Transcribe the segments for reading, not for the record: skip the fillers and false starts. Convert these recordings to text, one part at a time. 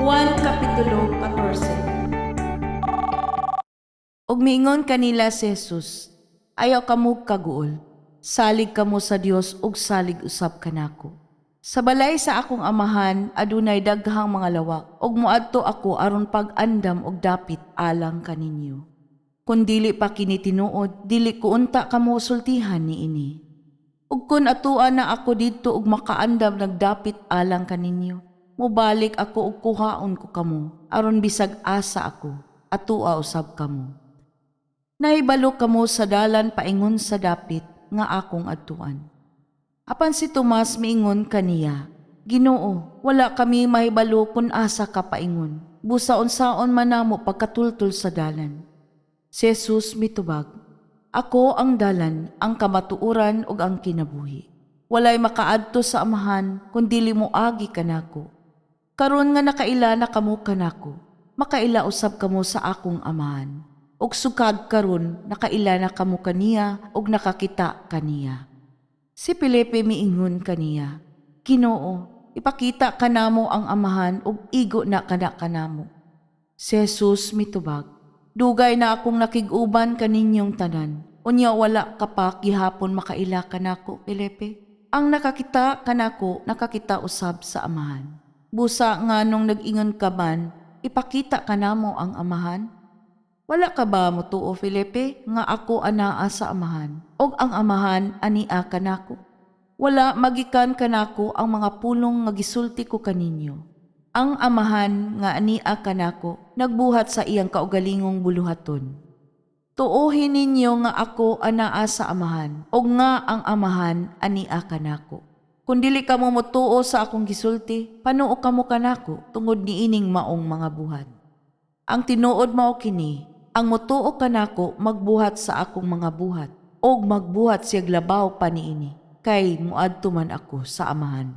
Juan Kapitulo 14. Og miingon kanila si Jesus, ayaw kamo kaguol, salig kamo sa Dios ug salig usab kanako. Sa balay sa akong amahan adunay daghang mga lawak, ug moadto ako aron pag-andam og dapit alang kaninyo. Kun dili pa kini tinuod, dili ko unta kamo sultihan niini. Ug kun atuan na ako didto ug makaandam nagdapit alang kaninyo, mobalik ako ug kuhaon ko kamo, aron bisag asa ako, atua usab kamo. Nahibalo kamo sa dalan paingon sa dapit nga akong adtuan. Apan si Tomas miingon kaniya, Ginoo, wala kami mahibalo kun asa ka paingon. Busa unsaon man namo pagkatultol sa dalan. Si Jesus mitubag, Ako ang dalan, ang kamatuoran ug ang kinabuhi. Walay makaadto sa amahan kun dili mo agi kanako. Karon nga nakaila na kamo kanako, makaila usab kamo sa akong amahan. Ug sukad karon nakaila na kamo kaniya ug nakakita kaniya. Si Felipe miingon kaniya, Ginoo, ipakita kanamo ang amahan ug igo na kanamo. Si Jesus mitubag, Dugay na akong nakig-uban kaninyong tanan. Unya wala ka pa gihapon makaila kanako, Felipe. Ang nakakita kanako, nakakita usab sa amahan. Busa nga nung nag-ingon ka man, ipakita kanamo ang amahan. Wala ka ba mo tuo, Felipe, nga ako anaa sa amahan, og ang amahan ania kanako? Wala magikan kanako ang mga pulong nga gisulti ko kaninyo. Ang amahan nga ania kanako nagbuhat sa iyang kaugalingong buluhaton. Tuohin ninyo nga ako anaa sa amahan, og nga ang amahan ania kanako. Kung dili kamo motuo sa akong gisulti, panuo kamo kanako tungod niining maong mga buhat. Ang tinuod mao kini, ang motuo kanako magbuhat sa akong mga buhat, og magbuhat siyag labaw pa niini, kay muadto man ako sa amahan.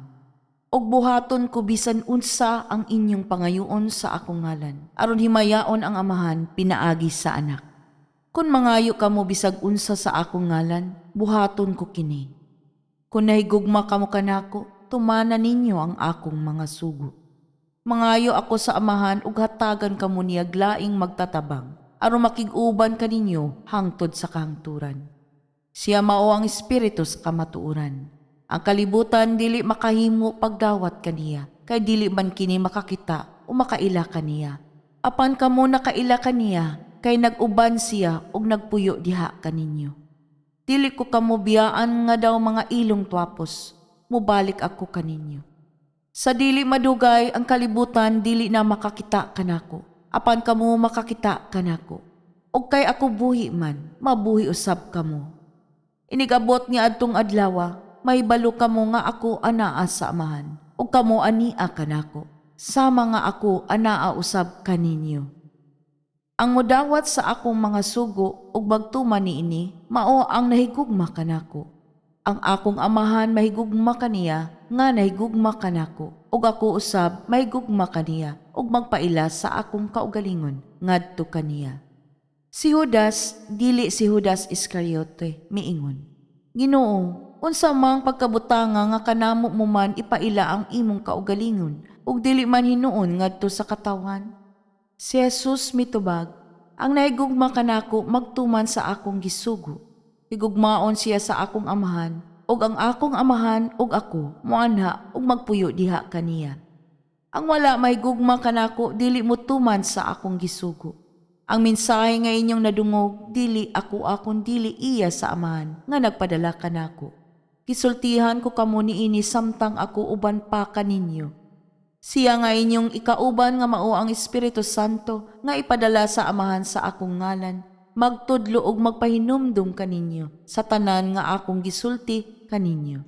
Og buhaton ko bisan unsa ang inyong pangayoon sa akong ngalan, aron himayaon ang amahan pinaagi sa anak. Kung mangayo kamo bisag unsa sa akong ngalan, buhaton ko kini. Kung nahigugma kamo kanako, tumana ninyo ang akong mga sugo. Mangayo ako sa amahan ug hatagan kamo niya glaing magtatabang, aron makig-uban kaninyo hangtod sa kahangturan. Siya mao ang espiritu sa kamatuoran. Ang kalibutan dili makahimo pagdawat kaniya, kay dili man kini makakita o makaila kaniya. Apan kamo nakaila kaniya, kay nag-uban siya ug nagpuyo diha kaninyo. Dili ko kamo biyaan nga daw mga ilong tuapos, mubalik ako kaninyo. Sa dili madugay ang kalibutan dili na makakita kanako, apan kamo makakita kanako. Og kay ako buhi man, mabuhi usab kamo. Inigabot niya adtong adlaw, mahibalo kamo nga ako anaa sa amahan, ug kamo ania kanako, sama nga ako anaa usab kaninyo. Ang modawat sa akong mga sugo ug bagtuman niini mao ang nahigugma kanako. Ang akong amahan mahigugma kaniya nga nahigugma kanako, ug ako usab mahigugma kaniya ug magpaila sa akong kaugalingon ngadto kaniya. Si Judas, dili si Judas Iscariote, miingon, Ginoo, unsa mang pagkabutanga nga kanamo mo man ipaila ang imong kaugalingon ug dili man hinuon ngadto sa katawan? Si Jesus mitubag, ang nahigugma kanako magtuman sa akong gisugo. Higugmaon siya sa akong amahan, ug ang akong amahan ug ako moanha ug magpuyo diha kaniya. Ang wala mahigugma kanako dili motuman sa akong gisugo. Ang mensahe nga inyong nadungog, dili ako akon dili iya sa amahan nga nagpadala kanako. Gisultihan ko kamo niini samtang ako uban pa kaninyo. Siya nga inyong ikauban nga mao ang Espiritu Santo nga ipadala sa amahan sa akong ngalan, magtudlo og magpahinumdum kaninyo sa tanan nga akong gisulti kaninyo.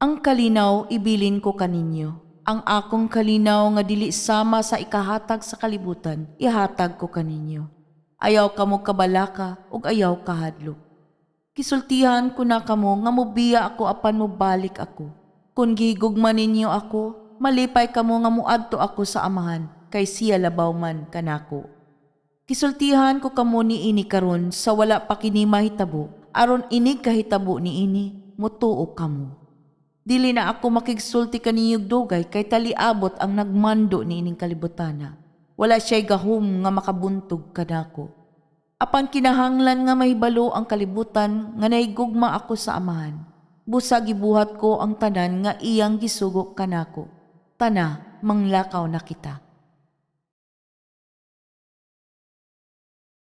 Ang kalinaw ibilin ko kaninyo. Ang akong kalinaw nga dili sama sa ikahatag sa kalibutan, ihatag ko kaninyo. Ayaw kamo kabalaka ug ayaw kahadlok. Kisultihan ko na kamo nga mobiya ako apan mobalik ako. Kung gihigugma ninyo ako, malipay kamo nga muadto ako sa amahan, kay siya labaw man kanako. Kisultihan ko kamo niini karon sa wala pa kini mahitabo, aron inig kahitabo niini, mutuo kamo. Dili na ako makigsulti kaniyog dugay kay taliabot ang nagmando ni ining kalibutana. Wala siya'y gahom nga makabuntog kanako. Apan kinahanglan nga mahibalo ang kalibutan nga naigugma ako sa amahan. Busa gibuhat ko ang tanan nga iyang gisugo kanako. Tana, manglakaw na kita.